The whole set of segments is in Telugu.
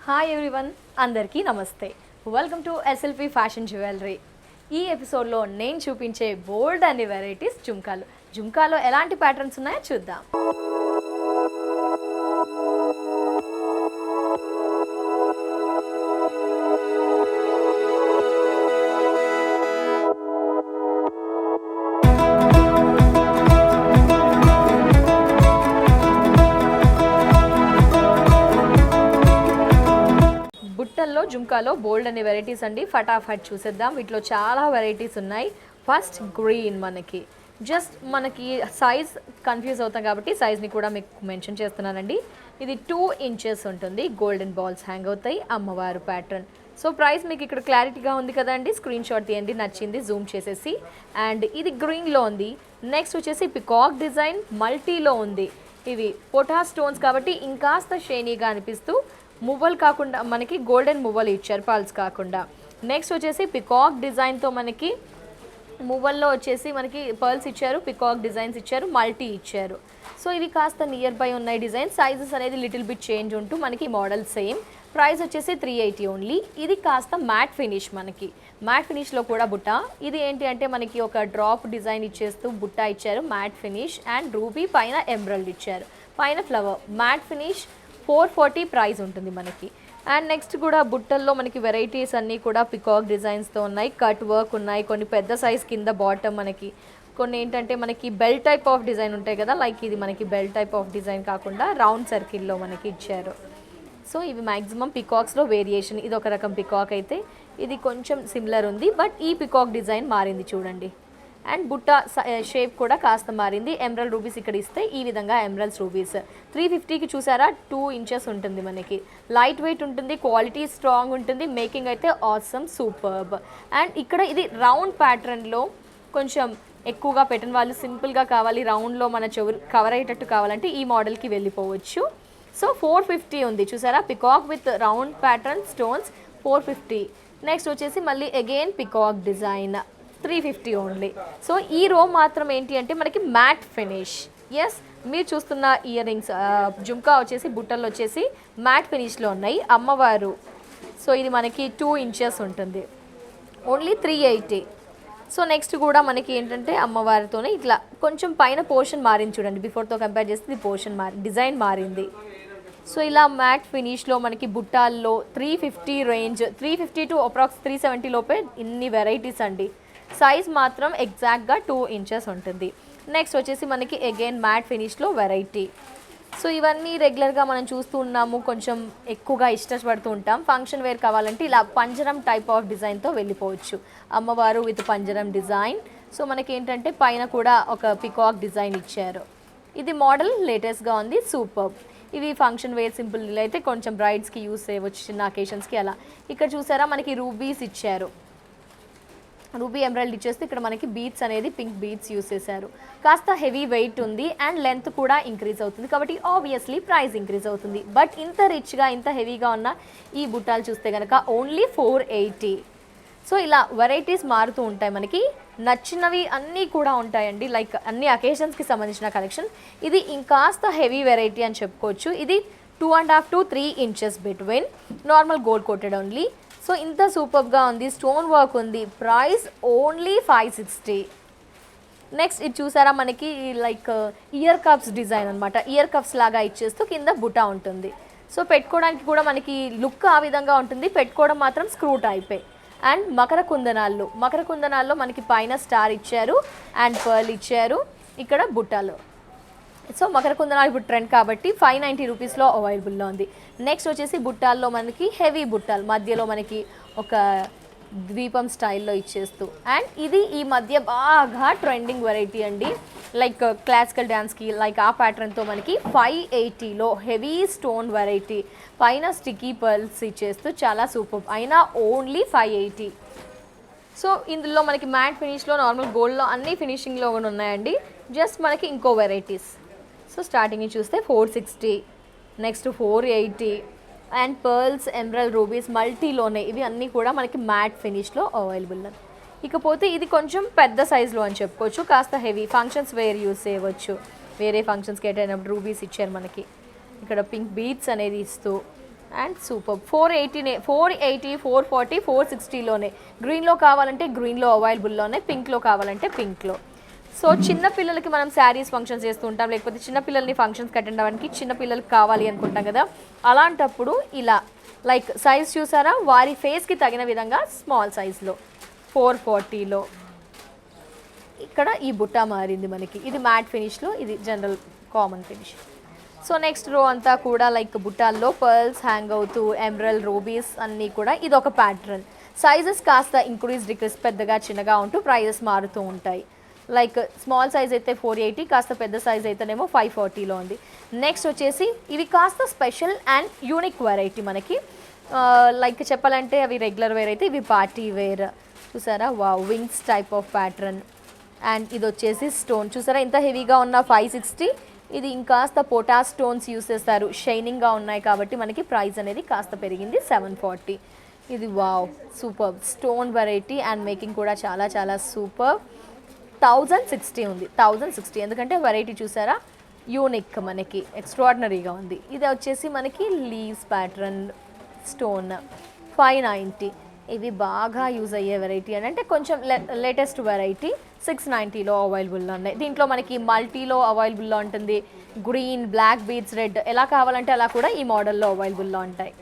హాయ్ ఎవ్రీవన్, అందరికీ నమస్తే. Welcome to SLP fashion jewellery. ఈ ఎపిసోడ్లో నేను చూపించే బోల్డ్ అనే వెరైటీస్ జుమ్కాలో ఎలాంటి ప్యాటర్న్స్ ఉన్నాయో చూద్దాం. బుట్టల్లో జుమ్కాలో బోల్డ్ అనే వెరైటీస్ అండి. ఫటాఫట్ చూసేద్దాం. వీటిలో చాలా వెరైటీస్ ఉన్నాయి. ఫస్ట్ గ్రీన్, మనకి సైజ్ కన్ఫ్యూజ్ అవుతాం కాబట్టి సైజ్ని కూడా మీకు మెన్షన్ చేస్తున్నానండి. ఇది 2 inches ఉంటుంది. గోల్డెన్ బాల్స్ హ్యాంగ్ అవుతాయి. అమ్మవారు ప్యాటర్న్. సో ప్రైస్ మీకు ఇక్కడ క్లారిటీగా ఉంది కదండి. స్క్రీన్ షాట్ తీయండి, నచ్చింది జూమ్ చేసేసి. అండ్ ఇది గ్రీన్లో ఉంది. నెక్స్ట్ వచ్చేసి పికాక్ డిజైన్ మల్టీలో ఉంది. ఇవి పొటా స్టోన్స్ కాబట్టి ఇంకాస్త షైనీగా అనిపిస్తూ మువ్వలు కాకుండా మనకి గోల్డెన్ మువ్వలు ఇచ్చారు, పల్స్ కాకుండా. నెక్స్ట్ వచ్చేసి పికాక్ డిజైన్తో మనకి మువ్వల్లో వచ్చేసి మనకి పర్ల్స్ ఇచ్చారు, పికాక్ డిజైన్స్ ఇచ్చారు, మల్టీ ఇచ్చారు. సో ఇవి కాస్త నియర్ బై ఉన్నాయి డిజైన్. సైజెస్ అనేది లిటిల్ బిట్ చేంజ్ ఉంటూ మనకి మోడల్ సేమ్. ప్రైస్ వచ్చేసి 380 ఓన్లీ. ఇది కాస్త మ్యాట్ ఫినిష్, మనకి మ్యాట్ ఫినిష్లో కూడా బుట్ట. ఇది ఏంటి అంటే మనకి ఒక డ్రాప్ డిజైన్ ఇచ్చేస్తూ బుట్ట ఇచ్చారు, మ్యాట్ ఫినిష్. అండ్ రూబీ పైన ఎమరల్డ్ ఇచ్చారు, పైన ఫ్లవర్. మ్యాట్ ఫినిష్ 440 ప్రైస్ ఉంటుంది మనకి. అండ్ నెక్స్ట్ కూడా బుట్టల్లో మనకి వెరైటీస్ అన్నీ కూడా పికాక్ డిజైన్స్తో ఉన్నాయి. కట్ వర్క్ ఉన్నాయి, కొన్ని పెద్ద సైజ్ కింద బాటమ్, మనకి కొన్ని ఏంటంటే మనకి బెల్ టైప్ ఆఫ్ డిజైన్ ఉంటాయి కదా, లైక్ ఇది మనకి బెల్ టైప్ ఆఫ్ డిజైన్ కాకుండా రౌండ్ సర్కిల్లో మనకి ఇచ్చారు. సో ఇవి మ్యాక్సిమం పికాక్స్లో వేరియేషన్. ఇది ఒక రకం పికాక్ అయితే ఇది కొంచెం సిమిలర్ ఉంది, బట్ ఈ పికాక్ డిజైన్ మారింది చూడండి. అండ్ బుట్ట షేప్ కూడా కాస్త మారింది. ఎమరల్డ్ రూబీస్ ఇక్కడ ఇస్తే ఈ విధంగా ఎమరల్డ్స్ రూబీస్ 350కి చూసారా, 2 inches ఉంటుంది మనకి. లైట్ వెయిట్ ఉంటుంది, క్వాలిటీ స్ట్రాంగ్ ఉంటుంది, మేకింగ్ అయితే ఆసమ్, సూపర్బ్. అండ్ ఇక్కడ ఇది రౌండ్ ప్యాటర్న్లో కొంచెం ఎక్కువగా పెట్టిన వాళ్ళు సింపుల్గా కావాలి, రౌండ్లో మన చెవులు కవర్ అయ్యేటట్టు కావాలంటే ఈ మోడల్కి వెళ్ళిపోవచ్చు. సో 450 ఉంది చూసారా, peacock with round pattern stones 450. Next వచ్చేసి మళ్ళీ again peacock design 350 only. So ఈ రో మాత్రం ఏంటి అంటే మనకి మ్యాట్ ఫినిష్. ఎస్, మీరు చూస్తున్న ఇయర్ రింగ్స్ జుమ్కా వచ్చేసి బుట్టల్లో వచ్చేసి మ్యాట్ ఫినిష్లో ఉన్నాయి. అమ్మవారు, సో ఇది మనకి 2 inches ఉంటుంది, ఓన్లీ 380. సో నెక్స్ట్ కూడా మనకి ఏంటంటే అమ్మవారితోనే ఇట్లా కొంచెం పైన పోర్షన్ మారింది చూడండి. బిఫోర్తో కంపేర్ చేస్తే ఇది పోర్షన్ డిజైన్ మారింది. సో ఇలా మ్యాట్ ఫినిష్లో మనకి బుట్టాల్లో 350 రేంజ్, 350 టు అప్రాక్స్ 370 లోపే ఇన్ని వెరైటీస్ అండి. సైజ్ మాత్రం ఎగ్జాక్ట్గా 2 inches ఉంటుంది. నెక్స్ట్ వచ్చేసి మనకి అగైన్ మ్యాట్ ఫినిష్లో వెరైటీ. సో ఇవన్నీ రెగ్యులర్గా మనం చూస్తూ ఉన్నాము, కొంచెం ఎక్కువగా ఇష్టపడుతూ ఉంటాం. ఫంక్షన్ వేర్ కావాలంటే ఇలా పంజరం టైప్ ఆఫ్ డిజైన్తో వెళ్ళిపోవచ్చు. అమ్మవారు విత్ పంజరం డిజైన్. సో మనకి ఏంటంటే పైన కూడా ఒక పికాక్ డిజైన్ ఇచ్చారు. ఇది మోడల్ లేటెస్ట్గా ఉంది, సూపర్. ఇవి ఫంక్షన్ వేర్ సింపుల్ అయితే కొంచెం బ్రైడ్స్కి యూస్ చేయవచ్చు, చిన్న అకేషన్స్కి అలా. ఇక్కడ చూసారా మనకి రూబీస్ ఇచ్చారు, రూబీ ఎమరల్డ్ ఇచ్చేస్తే ఇక్కడ మనకి బీట్స్ అనేది పింక్ బీట్స్ యూస్ చేశారు. కాస్త హెవీ వెయిట్ ఉంది అండ్ లెంత్ కూడా ఇంక్రీజ్ అవుతుంది కాబట్టి ఆబ్వియస్లీ ప్రైస్ ఇంక్రీజ్ అవుతుంది. బట్ ఇంత రిచ్గా ఇంత హెవీగా ఉన్న ఈ బుట్టాలు చూస్తే కనుక ఓన్లీ 480. సో ఇలా వెరైటీస్ మారుతూ ఉంటాయి, మనకి నచ్చినవి అన్నీ కూడా ఉంటాయండి. లైక్ అన్ని అకేషన్స్కి సంబంధించిన కలెక్షన్. ఇది ఇంకాస్త హెవీ వెరైటీ అని చెప్పుకోవచ్చు. ఇది 2.5 to 3 inches between, normal gold coated only. So ఇంత సూపర్గా ఉంది, స్టోన్ వర్క్ ఉంది. Price only 560. నెక్స్ట్ ఇది చూసారా మనకి లైక్ ఇయర్ కప్స్ డిజైన్ అనమాట. ఇయర్ కప్స్ లాగా ఇచ్చేస్తూ కింద బుటా ఉంటుంది. సో పెట్టుకోవడానికి కూడా మనకి లుక్ ఆ విధంగా ఉంటుంది, పెట్టుకోవడం మాత్రం స్క్రూ టైపే. అండ్ మకర కుందనాల్లో మనకి పైన స్టార్ ఇచ్చారు అండ్ పర్ల్ ఇచ్చారు, ఇక్కడ బుట్టాలు. సో మకర కుందనాలు ఇప్పుడు ట్రెండ్ కాబట్టి 590 రూపీస్లో అవైలబుల్లో ఉంది. నెక్స్ట్ వచ్చేసి బుట్టాల్లో మనకి హెవీ బుట్టాలు, మధ్యలో మనకి ఒక ద్వీపం స్టైల్లో ఇచ్చేస్తూ. అండ్ ఇది ఈ మధ్య బాగా ట్రెండింగ్ వెరైటీ అండి, లైక్ క్లాసికల్ డ్యాన్స్కి లైక్ ఆ ప్యాటర్న్తో మనకి 580లో హెవీ స్టోన్ వెరైటీ, పైన స్టిక్కీ పర్ల్స్ ఇచ్చేస్తూ చాలా సూపర్. అయినా ఓన్లీ 580. సో ఇందులో మనకి మ్యాట్ ఫినిష్లో, నార్మల్ గోల్డ్లో అన్ని ఫినిషింగ్లో కూడా ఉన్నాయండి. జస్ట్ మనకి ఇంకో వెరైటీస్. సో స్టార్టింగ్ చూస్తే 460, next 480. And pearls, emerald rubies మల్టీలోనే ఇవి అన్నీ కూడా మనకి మ్యాట్ ఫినిష్లో అవైలబుల్. ఇకపోతే ఇది కొంచెం పెద్ద సైజులో అని చెప్పుకోవచ్చు, కాస్త హెవీ ఫంక్షన్స్ వేర్ యూస్ చేయవచ్చు. వేరే ఫంక్షన్స్కి అటెండ్ అయినప్పుడు రూబీస్ ఇచ్చారు మనకి. ఇక్కడ పింక్ బీట్స్ అనేది ఇస్తూ అండ్ సూపర్ 480 480 440 460లోనే. గ్రీన్లో కావాలంటే గ్రీన్లో అవైలబుల్లోనే, పింక్లో కావాలంటే పింక్లో. సో చిన్న పిల్లలకి మనం శారీస్ ఫంక్షన్స్ చేస్తూ ఉంటాం, లేకపోతే చిన్న పిల్లల్ని ఫంక్షన్స్కి అటెండ్ అవ్వడానికి చిన్న పిల్లలకి కావాలి అనుకుంటాం కదా, అలాంటప్పుడు ఇలా లైక్ సైజ్ చూసారా, వారి ఫేస్కి తగిన విధంగా స్మాల్ సైజ్లో 440లో. ఇక్కడ ఈ బుట్ట మారింది మనకి, ఇది మ్యాట్ ఫినిష్లో, ఇది general common finish. So next రో అంతా కూడా లైక్ బుట్టాల్లో పర్ల్స్ హ్యాంగ్ అవుతూ ఎమరల్ రూబీస్ అన్నీ కూడా, ఇది ఒక ప్యాటర్న్. సైజెస్ కాస్త ఇంక్రీజ్ డిక్రీజ్ పెద్దగా చిన్నగా ఉంటూ ప్రైజెస్ మారుతూ ఉంటాయి. లైక్ స్మాల్ సైజ్ అయితే 480, కాస్త పెద్ద సైజ్ అయితేనేమో 540లో ఉంది. నెక్స్ట్ వచ్చేసి ఇవి కాస్త స్పెషల్ అండ్ యూనిక్ వెరైటీ మనకి. లైక్ చెప్పాలంటే అవి రెగ్యులర్ వేర్ అయితే, ఇవి పార్టీ వేర్. చూసారా, wow, wings type of pattern. And ఇది వచ్చేసి స్టోన్ చూసారా, ఇంత హెవీగా ఉన్న 560. ఇది ఇంకాస్త పోటా స్టోన్స్ యూస్ చేస్తారు, షైనింగ్గా ఉన్నాయి కాబట్టి మనకి ప్రైస్ అనేది కాస్త పెరిగింది 740. ఇది wow, super stone variety and making కూడా చాలా చాలా సూపర్. 1060 ఉంది, 1060. ఎందుకంటే వెరైటీ చూసారా, యూనిక్ మనకి ఎక్స్ట్రాడినరీగా ఉంది. ఇది వచ్చేసి మనకి లీవ్స్ ప్యాటర్న్ స్టోన్ 590. ఇవి బాగా యూజ్ అయ్యే వెరైటీ అని అంటే కొంచెం లేటెస్ట్ వెరైటీ 690లో అవైలబుల్లో ఉన్నాయి. దీంట్లో మనకి మల్టీలో అవైలబుల్లో ఉంటుంది, గ్రీన్, బ్లాక్ బీడ్స్, రెడ్ ఎలా కావాలంటే అలా కూడా ఈ మోడల్లో అవైలబుల్లో ఉంటాయి.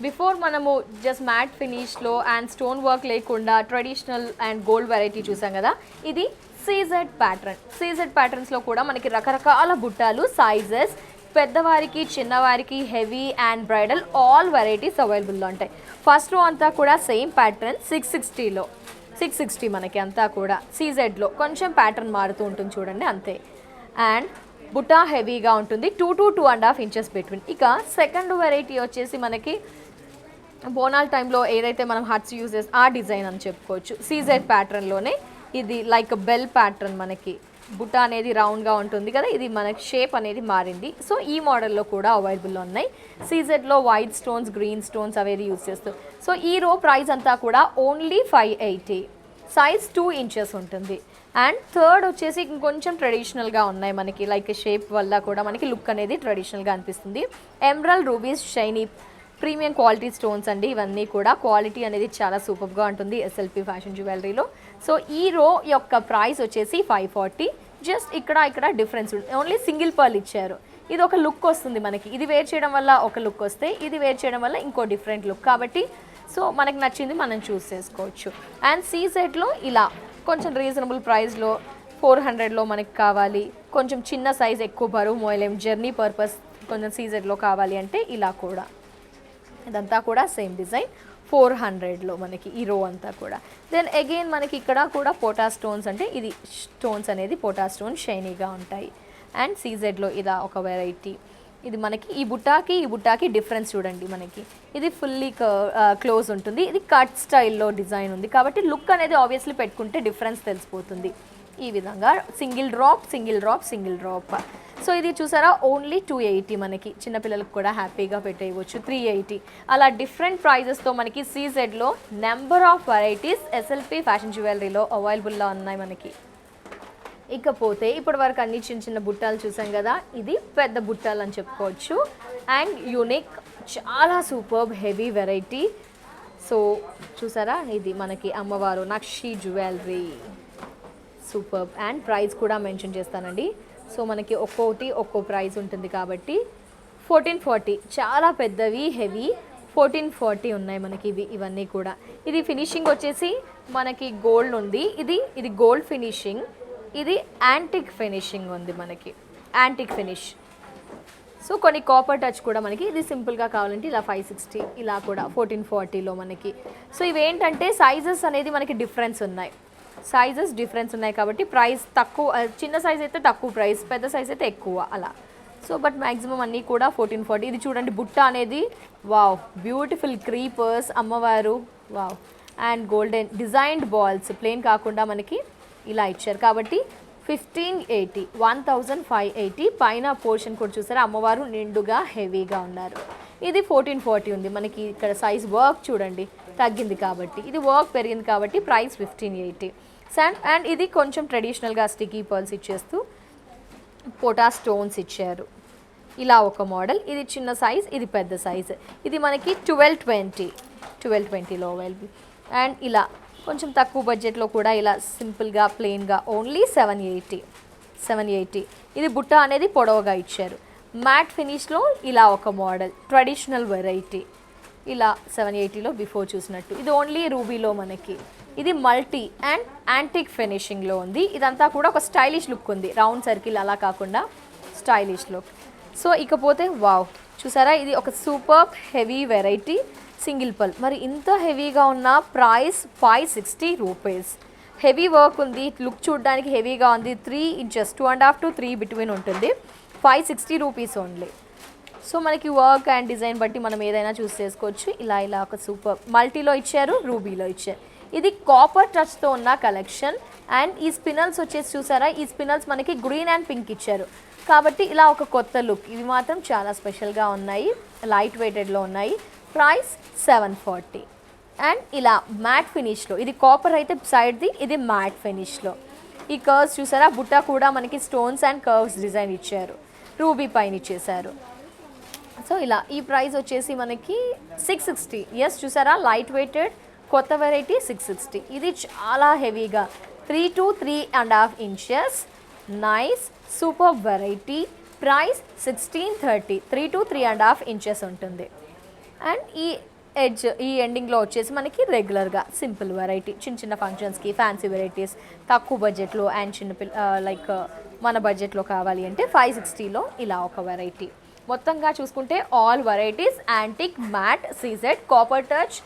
బిఫోర్ మనము జస్ట్ మ్యాట్ ఫినిష్లో అండ్ స్టోన్ వర్క్ లేకుండా ట్రెడిషనల్ అండ్ గోల్డ్ వెరైటీ చూసాం కదా, ఇది సీజెడ్ ప్యాటర్న్. సీజెడ్ ప్యాటర్న్స్లో కూడా మనకి రకరకాల బుట్టాలు, సైజెస్, పెద్దవారికి చిన్నవారికి, heavy and bridal all varieties అవైలబుల్లో ఉంటాయి. ఫస్ట్ రో అంతా కూడా సేమ్ ప్యాటర్న్ 660లో, 660 మనకి అంతా కూడా సీజెడ్లో. కొంచెం ప్యాటర్న్ మారుతూ ఉంటుంది చూడండి అంతే. అండ్ బుట్టా హెవీగా ఉంటుంది, 2 to 2.5 ఇంచెస్ బిట్వీన్. ఇక సెకండ్ వెరైటీ వచ్చేసి మనకి బోనాల్ టైంలో ఏదైతే మనం హట్స్ యూజ్ చేసి ఆ డిజైన్ అని చెప్పుకోవచ్చు. సీజెడ్ ప్యాటర్న్లోనే ఇది లైక్ బెల్ ప్యాటర్న్, మనకి బుట్ట అనేది రౌండ్గా ఉంటుంది కదా, ఇది మనకి షేప్ అనేది మారింది. సో ఈ మోడల్లో కూడా అవైలబుల్లో ఉన్నాయి. సీజెడ్లో వైట్ స్టోన్స్, గ్రీన్ స్టోన్స్ అవేది యూజ్ చేస్తూ. సో ఈ రో ప్రైస్ అంతా కూడా ఓన్లీ 580, సైజ్ 2 ఇంచెస్ ఉంటుంది. అండ్ థర్డ్ వచ్చేసి ఇంకొంచెం ట్రెడిషనల్గా ఉన్నాయి మనకి, లైక్ షేప్ వల్ల కూడా మనకి లుక్ అనేది ట్రెడిషనల్గా అనిపిస్తుంది. Emerald rubies shiny premium quality stones అండి, ఇవన్నీ కూడా క్వాలిటీ అనేది చాలా సూపర్గా ఉంటుంది ఎస్ఎల్పి ఫ్యాషన్ జ్యువెలరీలో. సో ఈ రో యొక్క ప్రైస్ వచ్చేసి 540. జస్ట్ ఇక్కడ డిఫరెన్స్ ఓన్లీ సింగిల్ పర్ల్ ఇచ్చారు. ఇది ఒక లుక్ వస్తుంది మనకి, ఇది వేర్ చేయడం వల్ల ఒక లుక్ వస్తే, ఇది వేర్ చేయడం వల్ల ఇంకో డిఫరెంట్ లుక్. కాబట్టి సో మనకి నచ్చింది మనం చూస్ చేసుకోవచ్చు. అండ్ సీజెడ్లో ఇలా కొంచెం రీజనబుల్ ప్రైస్లో 400లో మనకి కావాలి, కొంచెం చిన్న సైజ్ ఎక్కువ బరువు మోయలేం, జర్నీ పర్పస్ కొంచెం సీజెడ్లో కావాలి అంటే ఇలా కూడా. ఇదంతా కూడా సేమ్ డిజైన్ 400లో మనకి ఈ రో అంతా కూడా. దెన్ అగైన్ మనకి ఇక్కడ కూడా పోటా స్టోన్స్, అంటే ఇది స్టోన్స్ అనేది పోటా స్టోన్ షైనీగా ఉంటాయి. అండ్ సీజెడ్లో ఇలా ఒక వెరైటీ. ఇది మనకి ఈ బుట్టాకి డిఫరెన్స్ చూడండి, మనకి ఇది ఫుల్లీ క్లోజ్ ఉంటుంది, ఇది కట్ స్టైల్లో డిజైన్ ఉంది కాబట్టి లుక్ అనేది ఆబ్వియస్లీ పెట్టుకుంటే డిఫరెన్స్ తెలిసిపోతుంది. ఈ విధంగా single drop single drop single drop. So ఇది చూసారా ఓన్లీ 280, మనకి చిన్నపిల్లలకు కూడా హ్యాపీగా పెట్టేయవచ్చు 380. అలా డిఫరెంట్ ప్రైజెస్తో మనకి సీజెడ్లో number of varieties SLP fashion జ్యువెలరీలో అవైలబుల్లో ఉన్నాయి మనకి. ఇకపోతే ఇప్పటి వరకు అన్ని చిన్న చిన్న బుట్టాలు చూసాం కదా, ఇది పెద్ద బుట్టాలు అని చెప్పుకోవచ్చు. అండ్ యూనిక్, చాలా సూపర్బ్ హెవీ వెరైటీ. సో చూసారా, ఇది మనకి అమ్మవారు నక్షి జ్యువెలరీ, సూపర్బ్. అండ్ ప్రైస్ కూడా మెన్షన్ చేస్తానండి. సో మనకి ఒక్కో ప్రైస్ ఉంటుంది కాబట్టి 1440, చాలా పెద్దవి హెవీ 1440 ఉన్నాయి మనకి ఇవన్నీ కూడా. ఇది ఫినిషింగ్ వచ్చేసి మనకి గోల్డ్ ఉంది, ఇది గోల్డ్ ఫినిషింగ్, ఇది యాంటిక్ ఫినిషింగ్ ఉంది మనకి, యాంటిక్ ఫినిష్. సో కొన్ని కాపర్ టచ్ కూడా మనకి, ఇది సింపుల్గా కావాలంటే ఇలా 560, ఇలా కూడా 1440లో మనకి. సో ఇవేంటంటే సైజెస్ అనేది మనకి డిఫరెన్స్ ఉన్నాయి కాబట్టి ప్రైస్ తక్కువ, చిన్న సైజ్ అయితే తక్కువ ప్రైస్, పెద్ద సైజ్ అయితే ఎక్కువ అలా. సో బట్ మ్యాక్సిమం అన్నీ కూడా 1440. ఇది చూడండి బుట్ట అనేది, వావ్, బ్యూటిఫుల్ క్రీపర్స్, అమ్మవారు, wow. And golden designed balls, plain కాకుండా మనకి ఇలా ఇచ్చారు కాబట్టి 1580 పైన పోర్షన్ కూడా చూసారా, అమ్మవారు నిండుగా హెవీగా ఉన్నారు. ఇది 1440 ఉంది మనకి. ఇక్కడ సైజ్ వర్క్ చూడండి తగ్గింది కాబట్టి, ఇది వర్క్ పెరిగింది కాబట్టి ప్రైస్ 1580. అండ్ ఇది కొంచెం ట్రెడిషనల్గా స్టికీ పర్ల్స్ ఇచ్చేస్తూ పోటా స్టోన్స్ ఇచ్చారు. ఇలా ఒక మోడల్, ఇది చిన్న సైజ్, ఇది పెద్ద సైజ్. ఇది మనకి 1220లో అవైలబుల్. అండ్ ఇలా కొంచెం తక్కువ బడ్జెట్లో కూడా ఇలా సింపుల్గా ప్లెయిన్గా ఓన్లీ 780. ఇది బుట్ట అనేది పొడవుగా ఇచ్చారు. మ్యాట్ ఫినిష్లో ఇలా ఒక మోడల్, ట్రెడిషనల్ వెరైటీ. ఇలా 780లో బిఫోర్ చూసినట్టు. ఇది ఓన్లీ రూబీలో మనకి. ఇది మల్టీ అండ్ యాంటిక్ ఫినిషింగ్లో ఉంది. ఇదంతా కూడా ఒక స్టైలిష్ లుక్ ఉంది, రౌండ్ సర్కిల్ అలా కాకుండా స్టైలిష్ లుక్. సో ఇకపోతే వావ్, చూసారా ఇది ఒక సూపర్ హెవీ వెరైటీ సింగిల్ పల్. మరి ఇంత హెవీగా ఉన్న ప్రైస్ 560 రూపీస్. హెవీ వర్క్ ఉంది, లుక్ చూడడానికి హెవీగా ఉంది. 3 inches 2.5 to 3 బిట్వీన్ ఉంటుంది. 560 రూపీస్ ఓన్లీ. సో మనకి వర్క్ అండ్ డిజైన్ బట్టి మనం ఏదైనా చూస్ చేసుకోవచ్చు. ఇలా ఒక సూపర్ మల్టీలో ఇచ్చారు, రూబీలో ఇచ్చారు. ఇది కాపర్ టచ్తో ఉన్న కలెక్షన్. అండ్ ఈ స్పినల్స్ వచ్చేసి చూసారా, ఈ స్పినల్స్ మనకి గ్రీన్ అండ్ పింక్ ఇచ్చారు కాబట్టి ఇలా ఒక కొత్త లుక్. ఇవి మాత్రం చాలా స్పెషల్గా ఉన్నాయి, లైట్ వెయిటెడ్లో ఉన్నాయి. ప్రైస్ 740. అండ్ ఇలా మ్యాట్ ఫినిష్లో, ఇది కాపర్ అయితే సైడ్ది, ఇది మ్యాట్ ఫినిష్లో. ఈ కర్వ్స్ చూసారా, బుట్ట కూడా మనకి స్టోన్స్ అండ్ కర్వ్స్ డిజైన్ ఇచ్చారు, రూబీ పైన ఇచ్చేసారు. సో ఇలా ఈ ప్రైస్ వచ్చేసి మనకి 660. ఎస్ చూసారా, లైట్ వెయిటెడ్ కొత్త వెరైటీ 660. ఇది చాలా హెవీగా 3 to 3.5 inches. Nice super variety. Price 1630. 3 to 3.5 inches ఉంటుంది. అండ్ ఈ ఎడ్జ్, ఈ ఎండింగ్లో వచ్చేసి మనకి రెగ్యులర్గా సింపుల్ వెరైటీ, చిన్న ఫంక్షన్స్కి ఫ్యాన్సీ వెరైటీస్ తక్కువ బడ్జెట్లో అండ్ లైక్ మన బడ్జెట్లో కావాలి అంటే 560లో ఇలా ఒక వెరైటీ. మొత్తంగా చూసుకుంటే all varieties antique, matte, CZ, copper touch,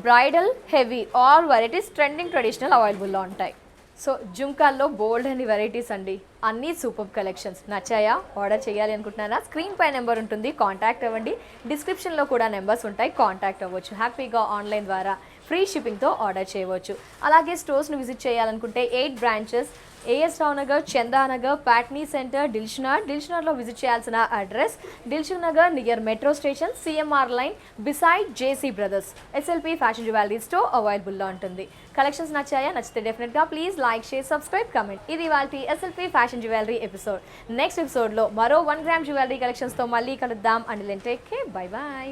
bridal, heavy, all varieties trending traditional అవైలబుల్లో ఉంటాయి. సో జుంకాల్లో బోల్డ్ అని వెరైటీస్ అండి, అన్నీ సూపర్ కలెక్షన్స్. నచ్చాయా? ఆర్డర్ చేయాలి అనుకుంటున్నారా? స్క్రీన్ పై నెంబర్ ఉంటుంది, కాంటాక్ట్ అవ్వండి. డిస్క్రిప్షన్లో కూడా నెంబర్స్ ఉంటాయి, కాంటాక్ట్ అవ్వచ్చు. హ్యాపీగా ఆన్లైన్ ద్వారా ఫ్రీ షిప్పింగ్తో ఆర్డర్ చేయవచ్చు. అలాగే స్టోర్స్ను విజిట్ చేయాలనుకుంటే 8 branches, AS Rao Nagar, Chandanagar, Patny center, దిల్షునార్లో విజిట్ చేయాల్సిన address Dilsukh Nagar near metro station, CMR line beside JC brothers. SLP fashion jewellery store అవైలబుల్లో ఉంటుంది. కలెక్షన్స్ నచ్చాయా? నచ్చితే డెఫినెట్గా please like, share, subscribe, comment. ఇది వాళ్ళ SLP fashion jewellery episode. Next ఎపిసోడ్లో మరో 1 gram జ్యువెలరీ కలెక్షన్స్తో మళ్ళీ కలుద్దాం. And take care, bye bye.